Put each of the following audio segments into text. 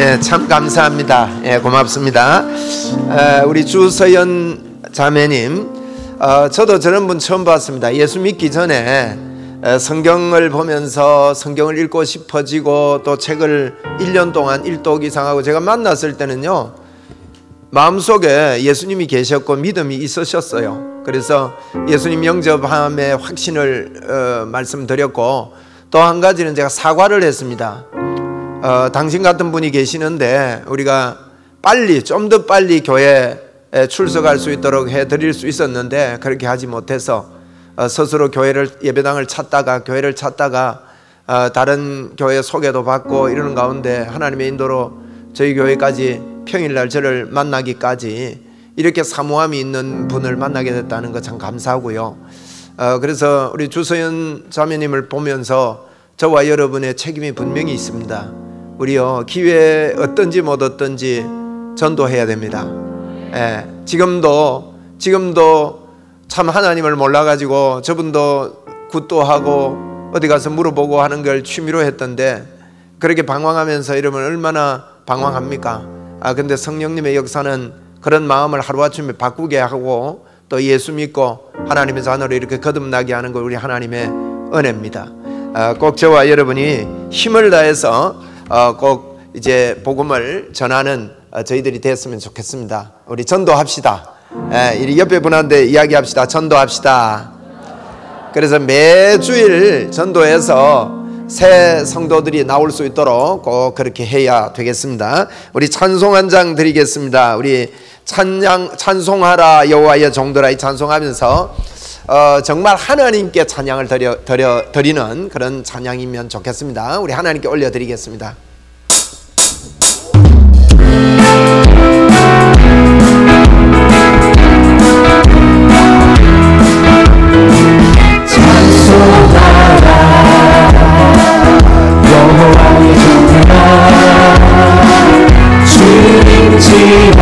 예, 참 감사합니다. 예, 고맙습니다. 우리 주서연 자매님, 저도 저런 분 처음 봤습니다. 예수 믿기 전에 성경을 보면서 성경을 읽고 싶어지고 또 책을 1년 동안 일독 이상하고, 제가 만났을 때는요, 마음속에 예수님이 계셨고 믿음이 있으셨어요. 그래서 예수님 영접함의 확신을 말씀드렸고, 또 한 가지는 제가 사과를 했습니다. 당신 같은 분이 계시는데 우리가 빨리, 좀 더 빨리 교회에 출석할 수 있도록 해드릴 수 있었는데 그렇게 하지 못해서 스스로 예배당을 찾다가, 교회를 찾다가 다른 교회 소개도 받고 이러는 가운데 하나님의 인도로 저희 교회까지 평일날 저를 만나기까지 이렇게 사모함이 있는 분을 만나게 됐다는 거 참 감사하고요. 그래서 우리 주서연 자매님을 보면서 저와 여러분의 책임이 분명히 있습니다. 우리요, 기회 어떤지 못 어떤지 전도해야 됩니다. 예, 지금도 참 하나님을 몰라가지고 저분도 굿도하고 어디 가서 물어보고 하는 걸 취미로 했던데, 그렇게 방황하면서 이러면 얼마나 방황합니까? 근데 성령님의 역사는 그런 마음을 하루아침에 바꾸게 하고 또 예수 믿고 하나님의 자녀로 이렇게 거듭나게 하는 거 우리 하나님의 은혜입니다. 꼭 저와 여러분이 힘을 다해서 꼭 이제 복음을 전하는 저희들이 됐으면 좋겠습니다. 우리 전도합시다. 이 옆에 분한테 이야기합시다. 전도합시다. 그래서 매주일 전도해서 새 성도들이 나올 수 있도록 꼭 그렇게 해야 되겠습니다. 우리 찬송 한 장 드리겠습니다. 우리 찬송하라 여호와의 종들아, 이 찬송하면서 정말 하나님께 찬양을 드리는 그런 찬양이면 좋겠습니다. 우리 하나님께 올려드리겠습니다. 여호와의 종들아, 주님 집에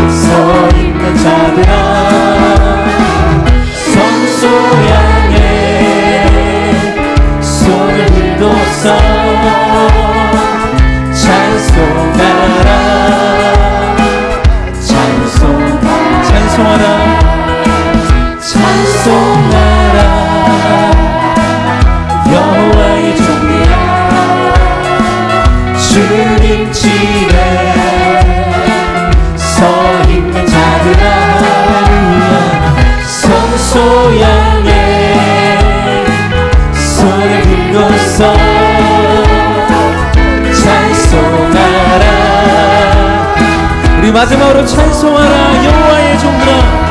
서 있는 자들아, 성소 향해 손을 들고서 찬송하라, 찬송하라 여호와의 종들아, 주님 집에 서 있는 자들아, 성소 향해 손을 들고서 찬송하라. 우리 마지막으로 찬송하라 여호와의 종들아,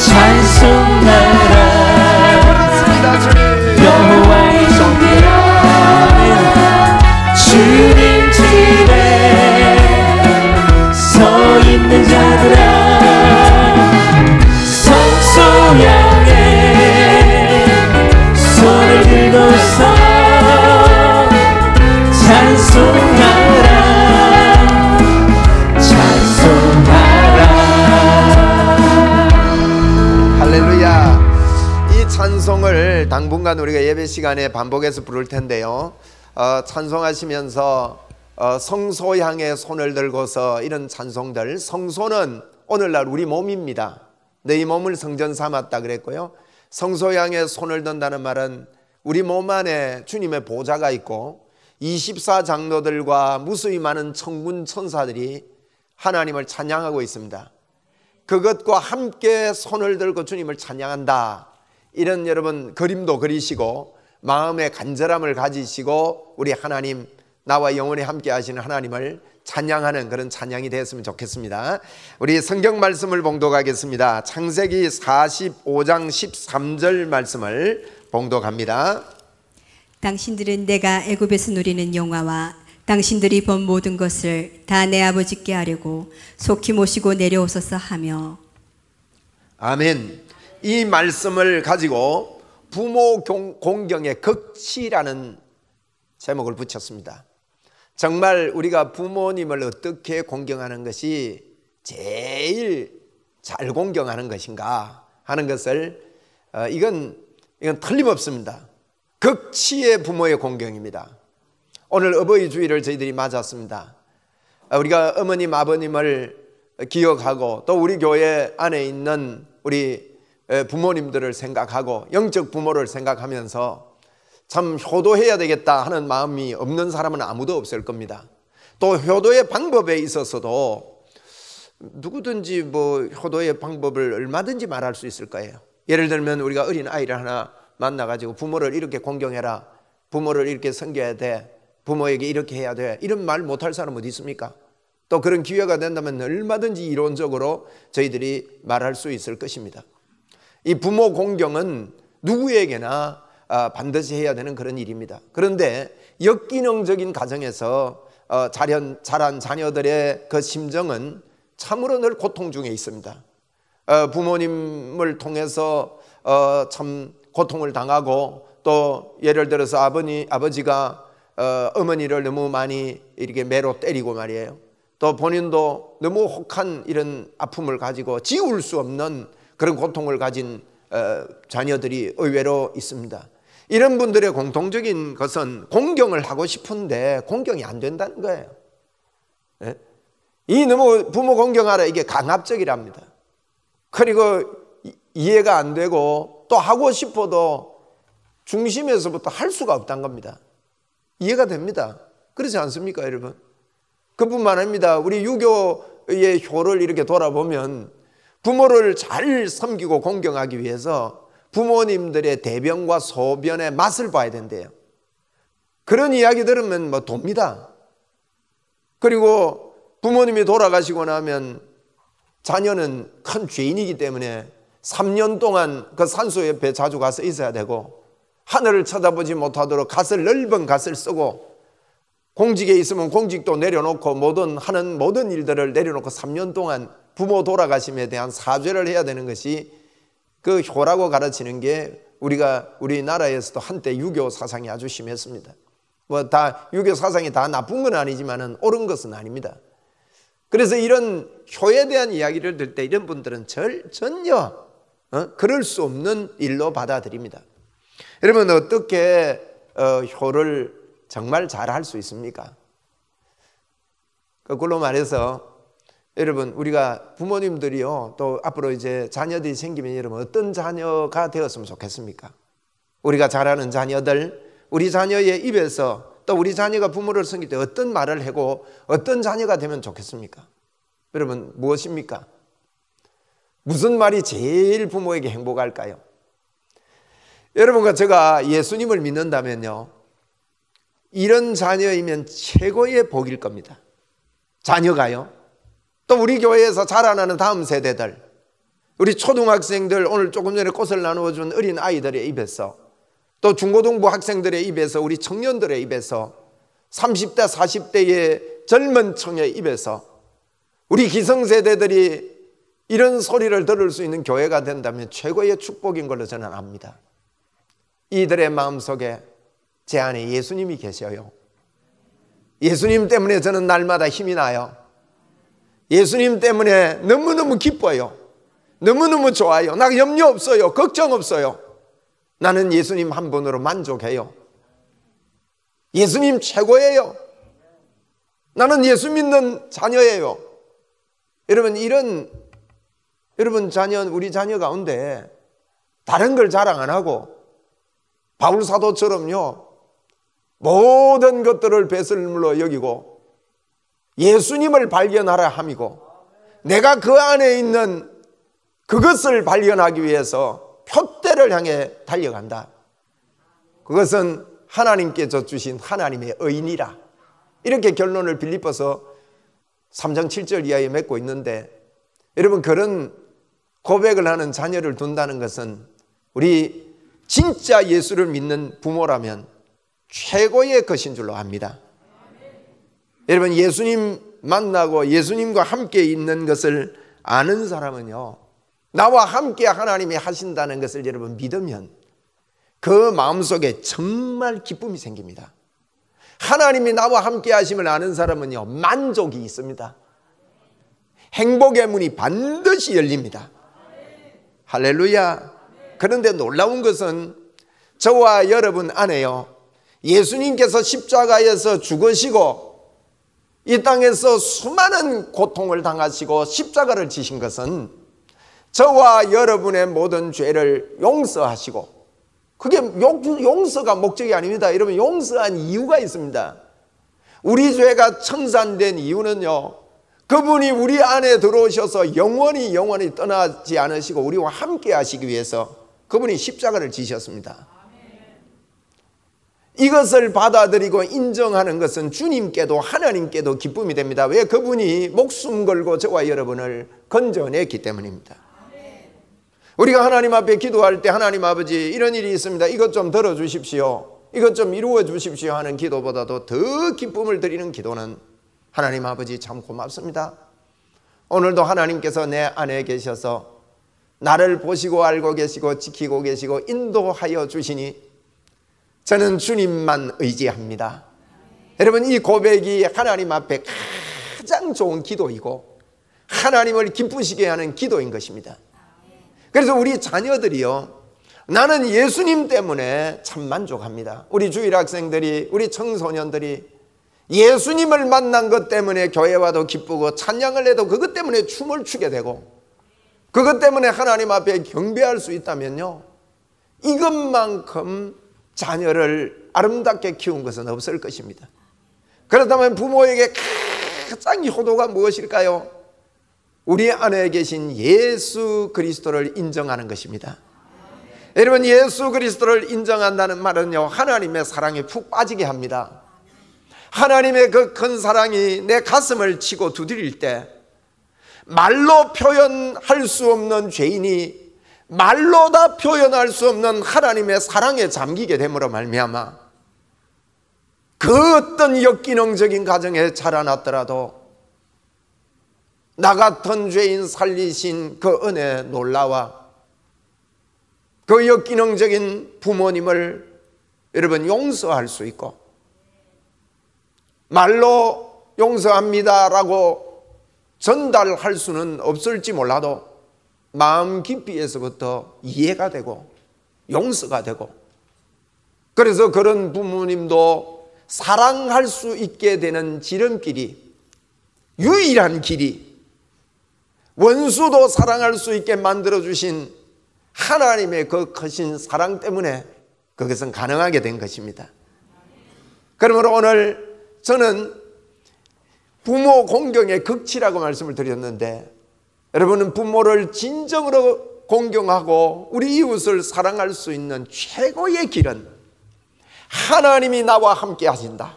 찬송하라 여호와의 종들아, 주님 집에 서 있는 자들아, 성소 향해 손을 들고서 찬송하라, 찬송하라. 할렐루야. 이 찬송을 당분간 우리가 예배 시간에 반복해서 부를 텐데요, 찬송하시면서 성소 향해 손을 들고서 이런 찬송들, 성소는 오늘날 우리 몸입니다. 내 몸을 성전 삼았다 그랬고요, 성소 향해 손을 든다는 말은 우리 몸 안에 주님의 보좌가 있고 24장로들과 무수히 많은 천군 천사들이 하나님을 찬양하고 있습니다. 그것과 함께 손을 들고 주님을 찬양한다, 이런 여러분 그림도 그리시고 마음의 간절함을 가지시고 우리 하나님, 나와 영원히 함께 하시는 하나님을 찬양하는 그런 찬양이 되었으면 좋겠습니다. 우리 성경 말씀을 봉독하겠습니다. 창세기 45장 13절 말씀을 봉독합니다. 당신들은 내가 애굽에서 누리는 영화와 당신들이 본 모든 것을 다 내 아버지께 하려고 속히 모시고 내려오소서 하며. 아멘. 이 말씀을 가지고 부모 공경의 극치라는 제목을 붙였습니다. 정말 우리가 부모님을 어떻게 공경하는 것이 제일 잘 공경하는 것인가 하는 것을 이건 틀림없습니다. 극치의 부모의 공경입니다. 오늘 어버이 주일을 저희들이 맞았습니다. 우리가 어머님, 아버님을 기억하고 또 우리 교회 안에 있는 우리 부모님들을 생각하고 영적 부모를 생각하면서 참 효도해야 되겠다 하는 마음이 없는 사람은 아무도 없을 겁니다. 또 효도의 방법에 있어서도 누구든지 효도의 방법을 얼마든지 말할 수 있을 거예요. 예를 들면 우리가 어린 아이를 하나 만나가지고 부모를 이렇게 공경해라, 부모를 이렇게 섬겨야 돼, 부모에게 이렇게 해야 돼, 이런 말 못할 사람 어디 있습니까? 또 그런 기회가 된다면 얼마든지 이론적으로 저희들이 말할 수 있을 것입니다. 이 부모 공경은 누구에게나 반드시 해야 되는 그런 일입니다. 그런데 역기능적인 가정에서 자란 자녀들의 그 심정은 참으로 늘 고통 중에 있습니다. 부모님을 통해서 참 고통을 당하고 또 예를 들어서 아버지가 어머니를 너무 많이 이렇게 매로 때리고 말이에요. 또 본인도 너무 혹한 이런 아픔을 가지고 지울 수 없는 그런 고통을 가진 자녀들이 의외로 있습니다. 이런 분들의 공통적인 것은 공경을 하고 싶은데 공경이 안 된다는 거예요. 이 너무 부모 공경하라, 이게 강압적이랍니다. 그리고 이해가 안 되고 또 하고 싶어도 중심에서부터 할 수가 없다는 겁니다. 이해가 됩니다. 그렇지 않습니까, 여러분? 그뿐만 아닙니다. 우리 유교의 효를 이렇게 돌아보면 부모를 잘 섬기고 공경하기 위해서 부모님들의 대변과 소변의 맛을 봐야 된대요. 그런 이야기 들으면 돕니다. 그리고 부모님이 돌아가시고 나면 자녀는 큰 죄인이기 때문에 3년 동안 그 산소 옆에 자주 가서 있어야 되고 하늘을 쳐다보지 못하도록 넓은 갓을 쓰고 공직에 있으면 공직도 내려놓고 하는 모든 일들을 내려놓고 3년 동안 부모 돌아가심에 대한 사죄를 해야 되는 것이 그 효라고 가르치는 게 우리나라에서도 한때 유교 사상이 아주 심했습니다. 다 유교 사상이 다 나쁜 건 아니지만은 옳은 것은 아닙니다. 그래서 이런 효에 대한 이야기를 들 때 이런 분들은 전혀 그럴 수 없는 일로 받아들입니다. 여러분, 어떻게 효를 정말 잘 할 수 있습니까? 그걸로 말해서 여러분, 우리가 부모님들이요, 또 앞으로 이제 자녀들이 생기면 여러분 어떤 자녀가 되었으면 좋겠습니까? 우리가 잘하는 자녀들, 우리 자녀의 입에서 또 우리 자녀가 부모를 섬길 때 어떤 말을 하고 어떤 자녀가 되면 좋겠습니까? 여러분, 무엇입니까? 무슨 말이 제일 부모에게 행복할까요? 여러분과 제가 예수님을 믿는다면요, 이런 자녀이면 최고의 복일 겁니다. 자녀가요. 또 우리 교회에서 자라나는 다음 세대들, 우리 초등학생들, 오늘 조금 전에 꽃을 나누어준 어린 아이들의 입에서, 또 중고등부 학생들의 입에서, 우리 청년들의 입에서, 30대 40대의 젊은 청의 입에서 우리 기성세대들이 이런 소리를 들을 수 있는 교회가 된다면 최고의 축복인 걸로 저는 압니다. 이들의 마음속에 제 안에 예수님이 계셔요. 예수님 때문에 저는 날마다 힘이 나요. 예수님 때문에 너무너무 기뻐요. 너무너무 좋아요. 나 염려 없어요. 걱정 없어요. 나는 예수님 한 분으로 만족해요. 예수님 최고예요. 나는 예수 믿는 자녀예요. 여러분 우리 자녀 가운데 다른 걸 자랑 안 하고 바울 사도처럼요, 모든 것들을 배설물로 여기고 예수님을 발견하라 함이고, 내가 그 안에 있는 그것을 발견하기 위해서 표대를 향해 달려간다. 그것은 하나님께서 주신 하나님의 의인이라. 이렇게 결론을 빌립보서 3장 7절 이하에 맺고 있는데, 여러분, 그런 고백을 하는 자녀를 둔다는 것은 우리 진짜 예수를 믿는 부모라면 최고의 것인 줄로 압니다. 여러분, 예수님 만나고 예수님과 함께 있는 것을 아는 사람은요, 나와 함께 하나님이 하신다는 것을 여러분 믿으면 그 마음속에 정말 기쁨이 생깁니다. 하나님이 나와 함께 하심을 아는 사람은요, 만족이 있습니다. 행복의 문이 반드시 열립니다. 할렐루야. 그런데 놀라운 것은 저와 여러분 안에요, 예수님께서 십자가에서 죽으시고 이 땅에서 수많은 고통을 당하시고 십자가를 지신 것은 저와 여러분의 모든 죄를 용서하시고, 그게 용서가 목적이 아닙니다. 여러분, 용서한 이유가 있습니다. 우리 죄가 청산된 이유는요, 그분이 우리 안에 들어오셔서 영원히 떠나지 않으시고 우리와 함께 하시기 위해서 그분이 십자가를 지셨습니다. 이것을 받아들이고 인정하는 것은 주님께도 하나님께도 기쁨이 됩니다. 왜? 그분이 목숨 걸고 저와 여러분을 건져냈기 때문입니다. 우리가 하나님 앞에 기도할 때 하나님 아버지, 이런 일이 있습니다. 이것 좀 들어주십시오, 이것 좀 이루어 주십시오 하는 기도보다도 더 기쁨을 드리는 기도는 하나님 아버지 참 고맙습니다. 오늘도 하나님께서 내 안에 계셔서 나를 보시고 알고 계시고 지키고 계시고 인도하여 주시니 저는 주님만 의지합니다. 여러분, 이 고백이 하나님 앞에 가장 좋은 기도이고 하나님을 기쁘시게 하는 기도인 것입니다. 그래서 우리 자녀들이요, 나는 예수님 때문에 참 만족합니다. 우리 주일 학생들이, 우리 청소년들이 예수님을 만난 것 때문에 교회 와도 기쁘고 찬양을 해도 그것 때문에 춤을 추게 되고 그것 때문에 하나님 앞에 경배할 수 있다면요, 이것만큼 자녀를 아름답게 키운 것은 없을 것입니다. 그렇다면 부모에게 가장 효도가 무엇일까요? 우리 안에 계신 예수 그리스도를 인정하는 것입니다. 여러분, 예수 그리스도를 인정한다는 말은요, 하나님의 사랑에 푹 빠지게 합니다. 하나님의 그 큰 사랑이 내 가슴을 치고 두드릴 때 말로 표현할 수 없는 죄인이 말로 다 표현할 수 없는 하나님의 사랑에 잠기게 됨으로 말미암아 그 어떤 역기능적인 가정에 자라났더라도 나 같은 죄인 살리신 그 은혜 놀라와 그 역기능적인 부모님을 여러분 용서할 수 있고, 말로 용서합니다라고 전달할 수는 없을지 몰라도 마음 깊이에서부터 이해가 되고 용서가 되고, 그래서 그런 부모님도 사랑할 수 있게 되는 지름길이, 유일한 길이 원수도 사랑할 수 있게 만들어주신 하나님의 그 크신 사랑 때문에 그것은 가능하게 된 것입니다. 그러므로 오늘 저는 부모 공경의 극치라고 말씀을 드렸는데, 여러분은 부모를 진정으로 공경하고 우리 이웃을 사랑할 수 있는 최고의 길은 하나님이 나와 함께 하신다,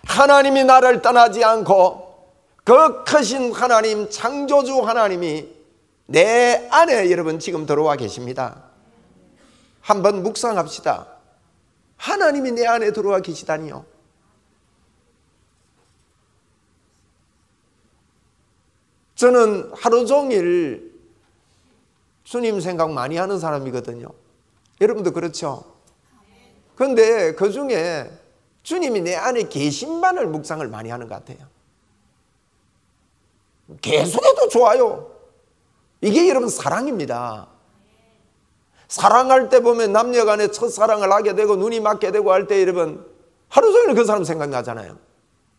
하나님이 나를 떠나지 않고 그 크신 하나님, 창조주 하나님이 내 안에 여러분 지금 들어와 계십니다. 한번 묵상합시다. 하나님이 내 안에 들어와 계시다니요. 저는 하루 종일 주님 생각 많이 하는 사람이거든요. 여러분도 그렇죠? 그런데 그 중에 주님이 내 안에 계신만을 묵상을 많이 하는 것 같아요. 계속해도 좋아요. 이게 여러분 사랑입니다. 사랑할 때 보면 남녀 간에 첫사랑을 하게 되고 눈이 맞게 되고 할 때 여러분 하루 종일 그 사람 생각나잖아요.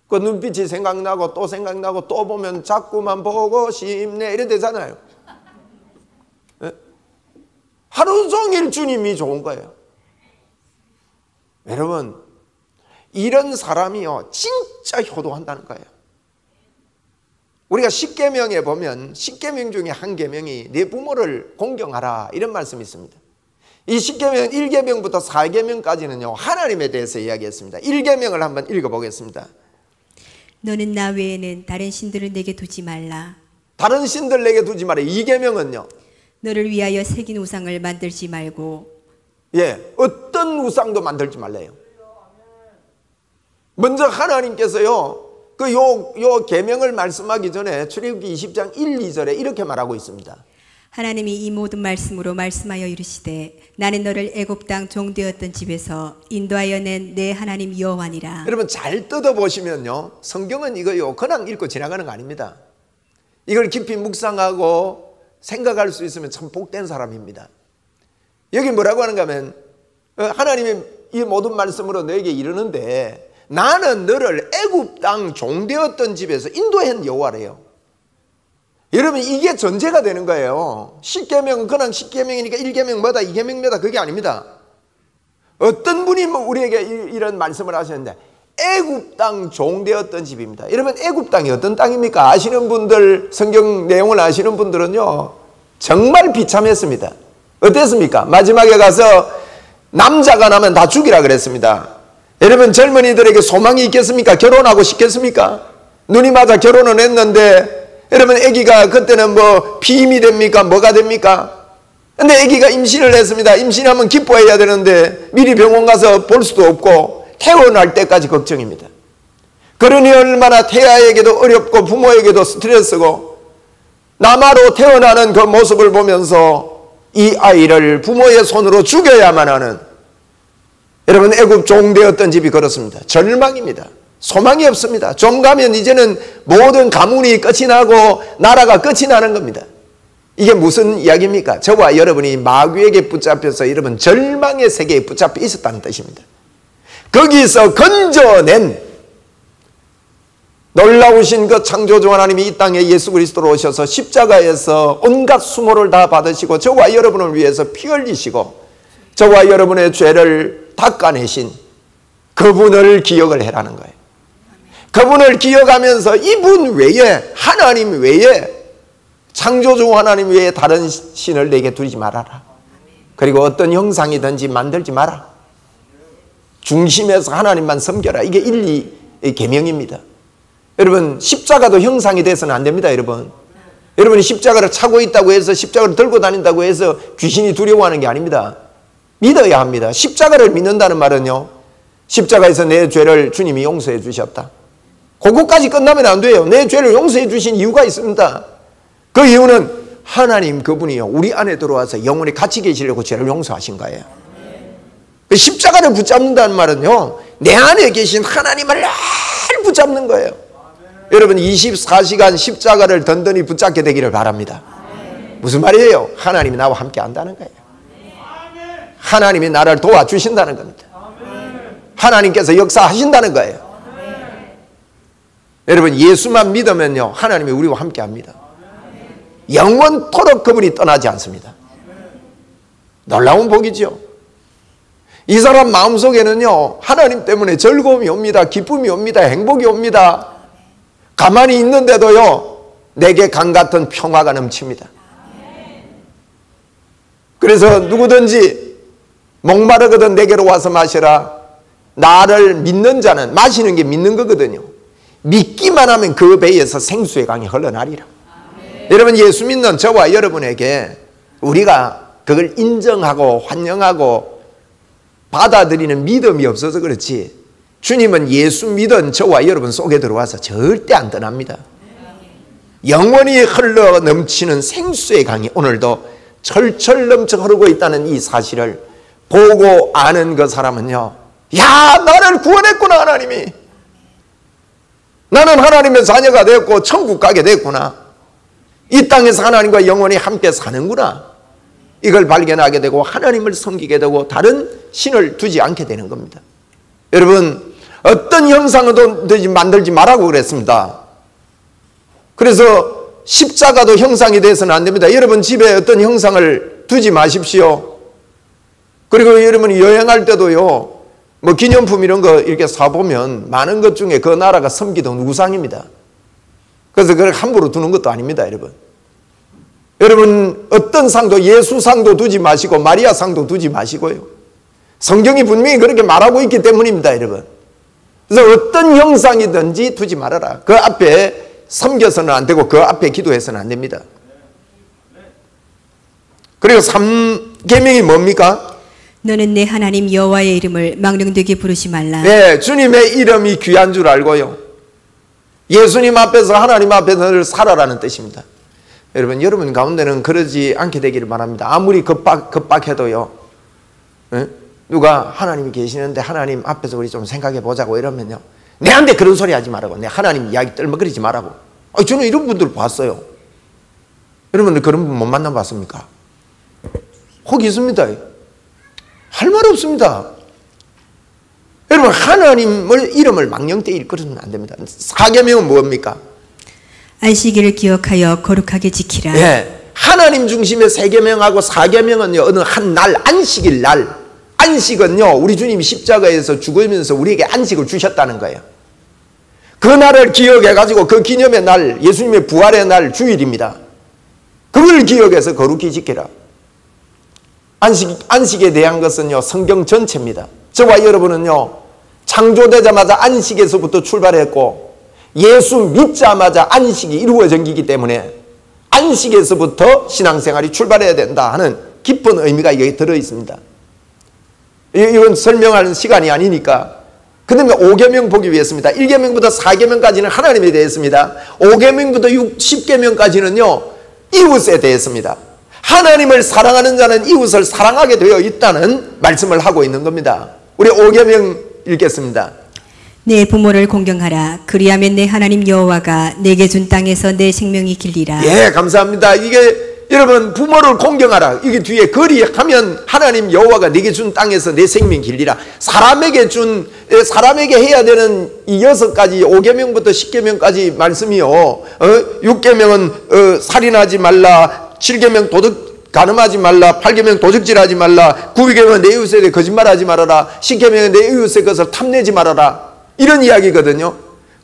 그 눈빛이 생각나고 또 생각나고 또 보면 자꾸만 보고 싶네 이래 되잖아요. 하루 종일 주님이 좋은 거예요. 여러분, 이런 사람이요 진짜 효도한다는 거예요. 우리가 십계명에 보면 십계명 중에 한 계명이 네 부모를 공경하라 이런 말씀이 있습니다. 이 십계명 1계명부터 4계명까지는요 하나님에 대해서 이야기했습니다. 1계명을 한번 읽어보겠습니다. 너는 나 외에는 다른 신들을 내게 두지 말라. 다른 신들 내게 두지 말라. 2계명은요, 너를 위하여 새긴 우상을 만들지 말고, 어떤 우상도 만들지 말래요. 먼저 하나님께서요 요 계명을 말씀하기 전에 출애굽기 20장 1, 2절에 이렇게 말하고 있습니다. 하나님이 이 모든 말씀으로 말씀하여 이르시되 나는 너를 애굽 땅 종되었던 집에서 인도하여 낸 내 하나님 여호와니라. 여러분 잘 뜯어보시면요 성경은 이거요 그냥 읽고 지나가는 거 아닙니다. 이걸 깊이 묵상하고 생각할 수 있으면 참 복된 사람입니다. 여기 뭐라고 하는가 하면 하나님이 이 모든 말씀으로 너에게 이르는데 나는 너를 애굽 땅 종되었던 집에서 인도한 여호와래요. 여러분, 이게 전제가 되는 거예요. 10계명은 그냥 10계명이니까 1계명 뭐다 2계명 뭐다 그게 아닙니다. 어떤 분이 우리에게 이런 말씀을 하셨는데 애굽 땅 종되었던 집입니다. 여러분, 애굽 땅이 어떤 땅입니까? 아시는 분들, 성경 내용을 아시는 분들은요 정말 비참했습니다. 어땠습니까? 마지막에 가서 남자가 나면 다 죽이라 그랬습니다. 여러분, 젊은이들에게 소망이 있겠습니까? 결혼하고 싶겠습니까? 눈이 맞아 결혼은 했는데 여러분, 아기가 그때는 뭐 피임이 됩니까? 뭐가 됩니까? 근데 아기가 임신을 했습니다. 임신하면 기뻐해야 되는데 미리 병원 가서 볼 수도 없고 태어날 때까지 걱정입니다. 그러니 얼마나 태아에게도 어렵고 부모에게도 스트레스고, 남아로 태어나는 그 모습을 보면서 이 아이를 부모의 손으로 죽여야만 하는, 여러분, 애굽 종되었던 집이 그렇습니다. 절망입니다. 소망이 없습니다. 종 가면 이제는 모든 가문이 끝이 나고 나라가 끝이 나는 겁니다. 이게 무슨 이야기입니까? 저와 여러분이 마귀에게 붙잡혀서 여러분 절망의 세계에 붙잡혀 있었다는 뜻입니다. 거기서 건져낸 놀라우신 그 창조주 하나님이 이 땅에 예수 그리스도로 오셔서 십자가에서 온갖 수모를 다 받으시고 저와 여러분을 위해서 피 흘리시고 저와 여러분의 죄를 닦아내신 그분을 기억을 해라는 거예요. 그분을 기억하면서 이분 외에, 하나님 외에, 창조주 하나님 외에 다른 신을 내게 두지 말아라. 그리고 어떤 형상이든지 만들지 마라. 중심에서 하나님만 섬겨라. 이게 1, 2 계명입니다. 여러분, 십자가도 형상이 돼서는 안 됩니다. 여러분이 십자가를 차고 있다고 해서, 십자가를 들고 다닌다고 해서 귀신이 두려워하는 게 아닙니다. 믿어야 합니다. 십자가를 믿는다는 말은요, 십자가에서 내 죄를 주님이 용서해 주셨다. 그것까지 끝나면 안 돼요. 내 죄를 용서해 주신 이유가 있습니다. 그 이유는 하나님 그분이요, 우리 안에 들어와서 영원히 같이 계시려고 죄를 용서하신 거예요. 십자가를 붙잡는다는 말은요, 내 안에 계신 하나님을 늘 붙잡는 거예요. 여러분, 24시간 십자가를 든든히 붙잡게 되기를 바랍니다. 무슨 말이에요? 하나님이 나와 함께 한다는 거예요. 하나님이 나를 도와주신다는 겁니다. 하나님께서 역사하신다는 거예요. 여러분, 예수만 믿으면요, 하나님이 우리와 함께 합니다. 영원토록 그분이 떠나지 않습니다. 놀라운 복이죠. 이 사람 마음속에는요, 하나님 때문에 즐거움이 옵니다. 기쁨이 옵니다. 행복이 옵니다. 가만히 있는데도요, 내게 강 같은 평화가 넘칩니다. 그래서 누구든지 목마르거든 내게로 와서 마시라. 나를 믿는 자는, 마시는 게 믿는 거거든요. 믿기만 하면 그 배에서 생수의 강이 흘러나리라. 여러분, 예수 믿는 저와 여러분에게 우리가 그걸 인정하고 환영하고 받아들이는 믿음이 없어서 그렇지, 주님은 예수 믿은 저와 여러분 속에 들어와서 절대 안 떠납니다. 영원히 흘러 넘치는 생수의 강이 오늘도 철철 넘쳐 흐르고 있다는 이 사실을 보고 아는 그 사람은요, 야, 나를 구원했구나. 하나님이, 나는 하나님의 자녀가 되었고 천국 가게 됐구나. 이 땅에서 하나님과 영원히 함께 사는구나. 이걸 발견하게 되고 하나님을 섬기게 되고 다른 신을 두지 않게 되는 겁니다. 여러분, 어떤 형상도 만들지 말라고 그랬습니다. 그래서 십자가도 형상이 돼서는 안 됩니다. 여러분, 집에 어떤 형상을 두지 마십시오. 그리고 여러분이 여행할 때도요, 뭐 기념품 이런 거 이렇게 사보면 많은 것 중에 그 나라가 섬기던 우상입니다. 그래서 그걸 함부로 두는 것도 아닙니다. 여러분, 어떤 상도, 예수 상도 두지 마시고 마리아 상도 두지 마시고요, 성경이 분명히 그렇게 말하고 있기 때문입니다. 여러분, 그래서 어떤 형상이든지 두지 말아라. 그 앞에 섬겨서는 안 되고 그 앞에 기도해서는 안 됩니다. 그리고 3계명이 뭡니까? 너는 내 하나님 여호와의 이름을 망령되게 부르지 말라. 네, 주님의 이름이 귀한 줄 알고요, 예수님 앞에서, 하나님 앞에서 늘 살아라는 뜻입니다. 여러분 가운데는 그러지 않게 되기를 바랍니다. 아무리 급박해도요, 누가 하나님이 계시는데 하나님 앞에서 우리 좀 생각해 보자고 이러면요, 내한테 그런 소리 하지 말라고, 내 하나님 이야기 떨먹거리지 말라고. 저는 이런 분들 봤어요. 여러분들 그런 분 못 만나봤습니까? 혹 있습니다. 할 말 없습니다. 여러분, 하나님을 이름을 망령되이 일컬으면 안 됩니다. 사계명은 뭡니까? 안식일을 기억하여 거룩하게 지키라. 예, 하나님 중심의 세계명하고 사계명은요, 어느 한 날, 안식일 날. 안식은요, 우리 주님이 십자가에서 죽으면서 우리에게 안식을 주셨다는 거예요. 그 날을 기억해가지고 그 기념의 날, 예수님의 부활의 날, 주일입니다. 그걸 기억해서 거룩히 지키라. 안식에 대한 것은요, 성경 전체입니다. 저와 여러분은요, 창조되자마자 안식에서부터 출발했고, 예수 믿자마자 안식이 이루어지기 때문에 안식에서부터 신앙생활이 출발해야 된다 하는 깊은 의미가 여기 들어있습니다. 이건 설명하는 시간이 아니니까. 그 다음에 5계명 보기 위해서입니다. 1계명부터 4계명까지는 하나님에 대해서입니다. 5계명부터 10계명까지는요, 이웃에 대해서입니다. 하나님을 사랑하는 자는 이웃을 사랑하게 되어 있다는 말씀을 하고 있는 겁니다. 우리 5계명 읽겠습니다. 내 부모를 공경하라. 그리하면 내 하나님 여호와가 내게 준 땅에서 내 생명이 길리라. 예, 감사합니다. 이게 여러분, 부모를 공경하라. 이게 뒤에 그리하면 하나님 여호와가 내게 준 땅에서 내 생명 길리라. 사람에게 해야 되는 이 6가지 5계명부터 10계명까지 말씀이요. 6계명은 살인하지 말라. 7계명 간음하지 말라. 8계명 도적질하지 말라. 9계명은 내 이웃에 대해 거짓말하지 말아라. 10계명은 내 이웃의 것을 탐내지 말아라. 이런 이야기거든요.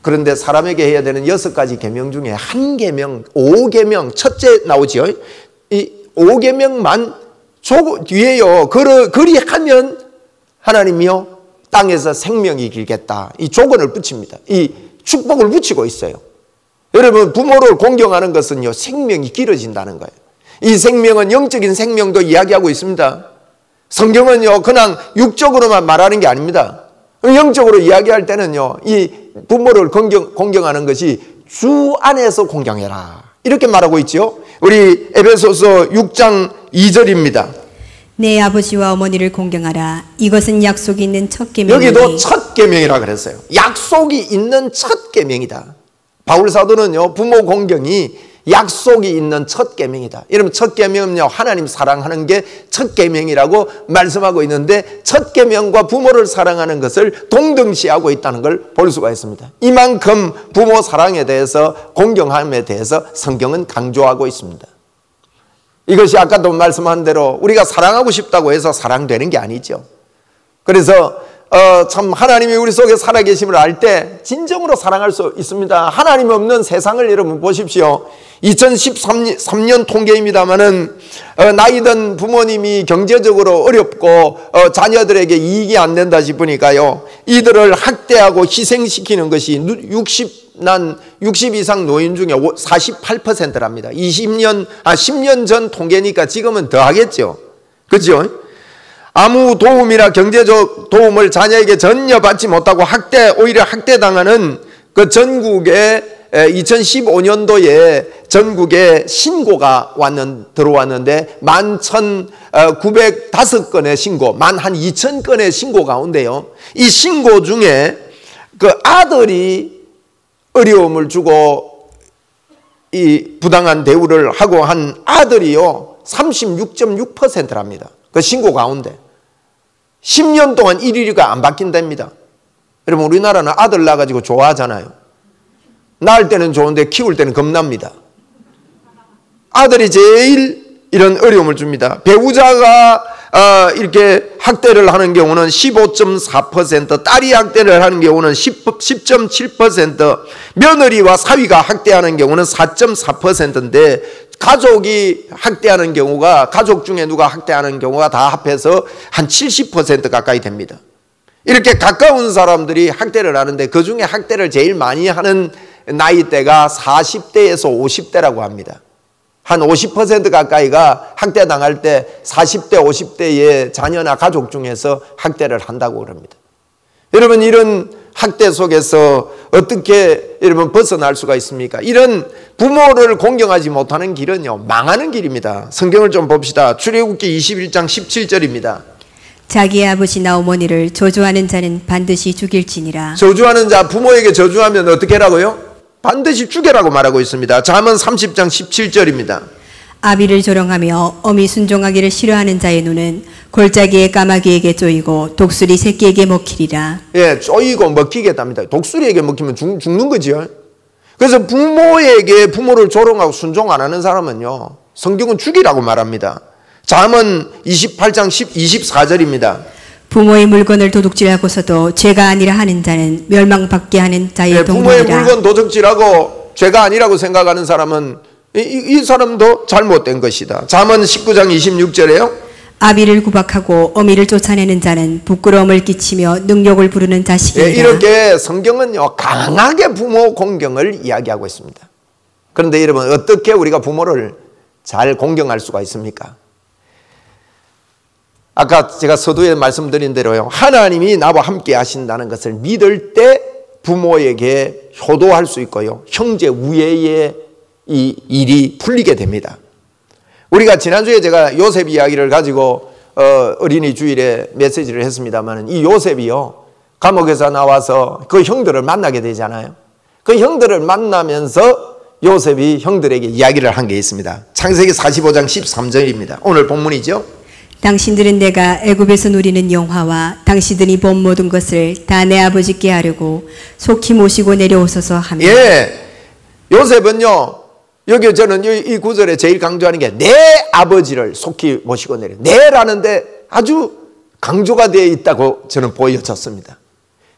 그런데 사람에게 해야 되는 6가지 계명 중에 한 계명, 5계명 첫째 나오지요. 이 5계명만 뒤에요. 그리하면 하나님이요, 땅에서 생명이 길겠다. 이 조건을 붙입니다. 이 축복을 붙이고 있어요. 여러분, 부모를 공경하는 것은요, 생명이 길어진다는 거예요. 이 생명은 영적인 생명도 이야기하고 있습니다. 성경은요, 그냥 육적으로만 말하는 게 아닙니다. 영적으로 이야기할 때는요, 이 부모를 공경하는 것이 주 안에서 공경해라, 이렇게 말하고 있죠. 우리 에베소서 6장 2절입니다. 내 아버지와 어머니를 공경하라. 이것은 약속이 있는 첫 계명이니. 여기도 첫 계명이라 그랬어요. 약속이 있는 첫 계명이다. 바울 사도는요, 부모 공경이 약속이 있는 첫 계명이다. 여러분, 첫 계명은요, 하나님 사랑하는 게 첫 계명이라고 말씀하고 있는데, 첫 계명과 부모를 사랑하는 것을 동등시하고 있다는 걸 볼 수가 있습니다. 이만큼 부모 사랑에 대해서, 공경함에 대해서 성경은 강조하고 있습니다. 이것이 아까도 말씀한 대로 우리가 사랑하고 싶다고 해서 사랑되는 게 아니죠. 그래서 참 하나님이 우리 속에 살아계심을 알 때 진정으로 사랑할 수 있습니다. 하나님 없는 세상을 여러분 보십시오. 2013년 통계입니다마는 나이든 부모님이 경제적으로 어렵고 자녀들에게 이익이 안 된다 싶으니까요, 이들을 학대하고 희생시키는 것이 60 이상 노인 중에 48%랍니다. 10년 전 통계니까 지금은 더 하겠죠. 그렇죠? 아무 도움이나 경제적 도움을 자녀에게 전혀 받지 못하고 오히려 학대당하는 그 전국에 2015년도에 전국에 신고가 들어왔는데 11,905건의 신고, 12,000건의 신고 가운데요, 이 신고 중에 그 아들이 어려움을 주고 이 부당한 대우를 하고 한 아들이요 36.6%랍니다. 그 신고 가운데 10년 동안 1위가 안 바뀐답니다. 여러분, 우리나라는 아들 낳아가지고 좋아하잖아요. 낳을 때는 좋은데 키울 때는 겁납니다. 아들이 제일 이런 어려움을 줍니다. 배우자가 이렇게 학대를 하는 경우는 15.4%, 딸이 학대를 하는 경우는 10.7%, 며느리와 사위가 학대하는 경우는 4.4%인데 가족이 학대하는 경우가, 가족 중에 누가 학대하는 경우가 다 합해서 한 70% 가까이 됩니다. 이렇게 가까운 사람들이 학대를 하는데 그 중에 학대를 제일 많이 하는 나이대가 40대에서 50대라고 합니다. 한 50% 가까이가 학대당할 때 40대, 50대의 자녀나 가족 중에서 학대를 한다고 그럽니다. 여러분, 이런 학대 속에서 어떻게 여러분 벗어날 수가 있습니까? 이런 부모를 공경하지 못하는 길은요, 망하는 길입니다. 성경을 좀 봅시다. 출애굽기 21장 17절입니다. 자기의 아버지나 어머니를 저주하는 자는 반드시 죽일지니라. 저주하는 자, 부모에게 저주하면 어떻게 하라고요? 반드시 죽여라고 말하고 있습니다. 잠언 30장 17절입니다. 아비를 조롱하며 어미 순종하기를 싫어하는 자의 눈은 골짜기의 까마귀에게 쪼이고 독수리 새끼에게 먹히리라. 예, 쪼이고 먹히겠답니다. 독수리에게 먹히면 죽는 거지요. 그래서 부모를 조롱하고 순종 안 하는 사람은요, 성경은 죽이라고 말합니다. 잠언 28장 24절입니다. 부모의 물건을 도둑질하고서도 죄가 아니라 하는 자는 멸망받게 하는 자의 동물이라. 부모의 물건 도둑질하고 죄가 아니라고 생각하는 사람은 이 사람도 잘못된 것이다. 잠언 19장 26절에요. 아비를 구박하고 어미를 쫓아내는 자는 부끄러움을 끼치며 능욕을 부르는 자식이라. 예, 이렇게 성경은요, 강하게 부모 공경을 이야기하고 있습니다. 그런데 여러분, 어떻게 우리가 부모를 잘 공경할 수가 있습니까? 아까 제가 서두에 말씀드린 대로요, 하나님이 나와 함께 하신다는 것을 믿을 때 부모에게 효도할 수 있고요, 형제 우애의 이 일이 풀리게 됩니다. 우리가 지난주에 제가 요셉 이야기를 가지고 어린이 주일에 메시지를 했습니다만, 이 요셉이요, 감옥에서 나와서 그 형들을 만나게 되잖아요. 그 형들을 만나면서 요셉이 형들에게 이야기를 한 게 있습니다. 창세기 45장 13절입니다. 오늘 본문이죠. 당신들은 내가 애굽에서 누리는 영화와 당신들이 본 모든 것을 다 내 아버지께 하려고 속히 모시고 내려오소서 하며. 예, 요셉은요, 여기 저는 이 구절에 제일 강조하는 게 내 아버지를 속히 모시고 내려. 내라는데 아주 강조가 되어 있다고 저는 보여졌습니다.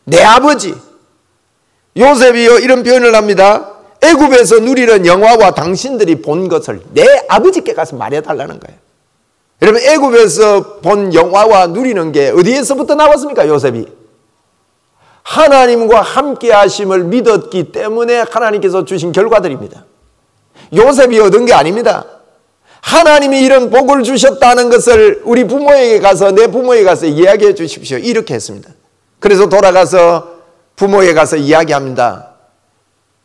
내 아버지. 요셉이요, 이런 표현을 합니다. 애굽에서 누리는 영화와 당신들이 본 것을 내 아버지께 가서 말해달라는 거예요. 여러분, 애굽에서 본 영화와 누리는 게 어디에서부터 나왔습니까? 요셉이 하나님과 함께 하심을 믿었기 때문에 하나님께서 주신 결과들입니다. 요셉이 얻은 게 아닙니다. 하나님이 이런 복을 주셨다는 것을 우리 부모에게 가서, 내 부모에게 가서 이야기해 주십시오. 이렇게 했습니다. 그래서 돌아가서 부모에게 가서 이야기합니다.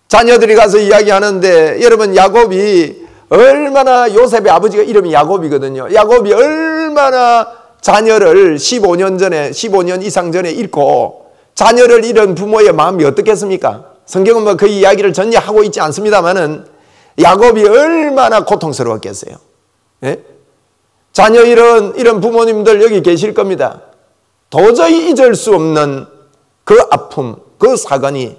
자녀들이 가서 이야기하는데, 여러분, 야곱이 얼마나, 요셉의 아버지가 이름이 야곱이거든요. 야곱이 얼마나 자녀를 15년 이상 전에 잃고 자녀를 잃은 부모의 마음이 어떻겠습니까? 성경은 뭐 그 이야기를 전혀 하고 있지 않습니다만은 야곱이 얼마나 고통스러웠겠어요. 예? 자녀 이런 부모님들 여기 계실 겁니다. 도저히 잊을 수 없는 그 아픔, 그 사건이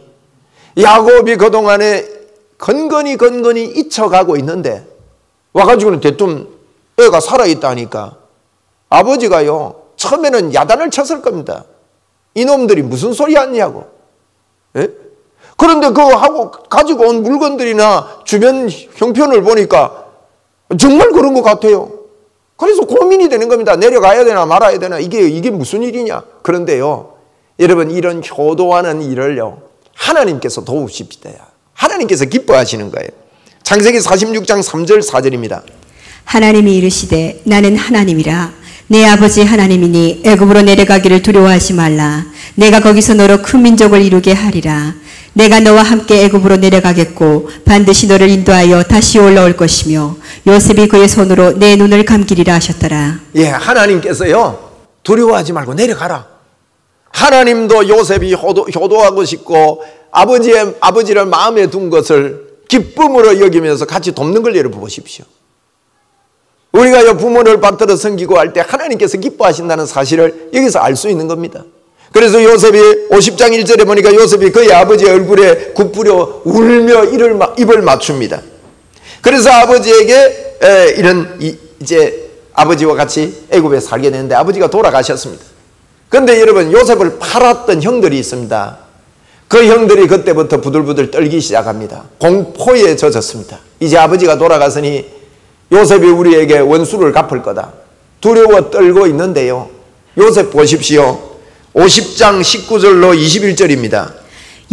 야곱이 그동안에 건건히 잊혀가고 있는데, 와가지고는 대뜸 애가 살아있다니까 아버지가요, 처음에는 야단을 쳤을 겁니다. 이놈들이 무슨 소리 하냐고. 예? 그런데 그거 가지고 온 물건들이나 주변 형편을 보니까 정말 그런 것 같아요. 그래서 고민이 되는 겁니다. 내려가야 되나 말아야 되나, 이게 무슨 일이냐. 그런데요, 여러분, 이런 효도하는 일을요, 하나님께서 도우십니다. 하나님께서 기뻐하시는 거예요. 창세기 46장 3절 4절입니다. 하나님이 이르시되 나는 하나님이라. 내 아버지 하나님이니 애굽으로 내려가기를 두려워하지 말라. 내가 거기서 너로 큰 민족을 이루게 하리라. 내가 너와 함께 애굽으로 내려가겠고 반드시 너를 인도하여 다시 올라올 것이며 요셉이 그의 손으로 내 눈을 감기리라 하셨더라. 예, 하나님께서요, 두려워하지 말고 내려가라. 하나님도 요셉이 효도하고 싶고 아버지를 마음에 둔 것을 기쁨으로 여기면서 같이 돕는 걸 여러분 보십시오. 우리가 부모를 받들어 섬기고 할 때 하나님께서 기뻐하신다는 사실을 여기서 알 수 있는 겁니다. 그래서 요셉이 50장 1절에 보니까 요셉이 그의 아버지의 얼굴에 굽부려 울며 입을 맞춥니다. 그래서 아버지에게 이제 아버지와 같이 애굽에 살게 되는데 아버지가 돌아가셨습니다. 그런데 여러분, 요셉을 팔았던 형들이 있습니다. 그 형들이 그때부터 부들부들 떨기 시작합니다. 공포에 젖었습니다. 이제 아버지가 돌아갔으니 요셉이 우리에게 원수를 갚을 거다. 두려워 떨고 있는데요, 요셉 보십시오. 50장 19절로 21절입니다.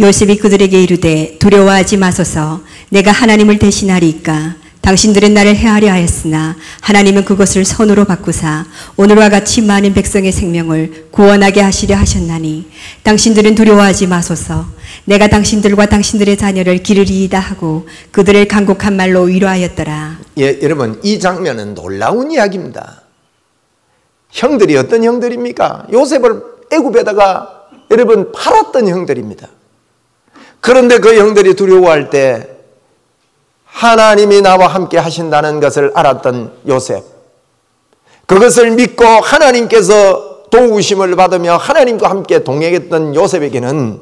요셉이 그들에게 이르되 두려워하지 마소서. 내가 하나님을 대신하리이까. 당신들은 나를 해하려 하였으나 하나님은 그것을 선으로 바꾸사 오늘과 같이 많은 백성의 생명을 구원하게 하시려 하셨나니 당신들은 두려워하지 마소서. 내가 당신들과 당신들의 자녀를 기르리이다 하고 그들을 간곡한 말로 위로하였더라. 예, 여러분, 이 장면은 놀라운 이야기입니다. 형들이 어떤 형들입니까? 요셉을 애굽에다가 여러분 팔았던 형들입니다. 그런데 그 형들이 두려워할 때 하나님이 나와 함께 하신다는 것을 알았던 요셉, 그것을 믿고 하나님께서 도우심을 받으며 하나님과 함께 동행했던 요셉에게는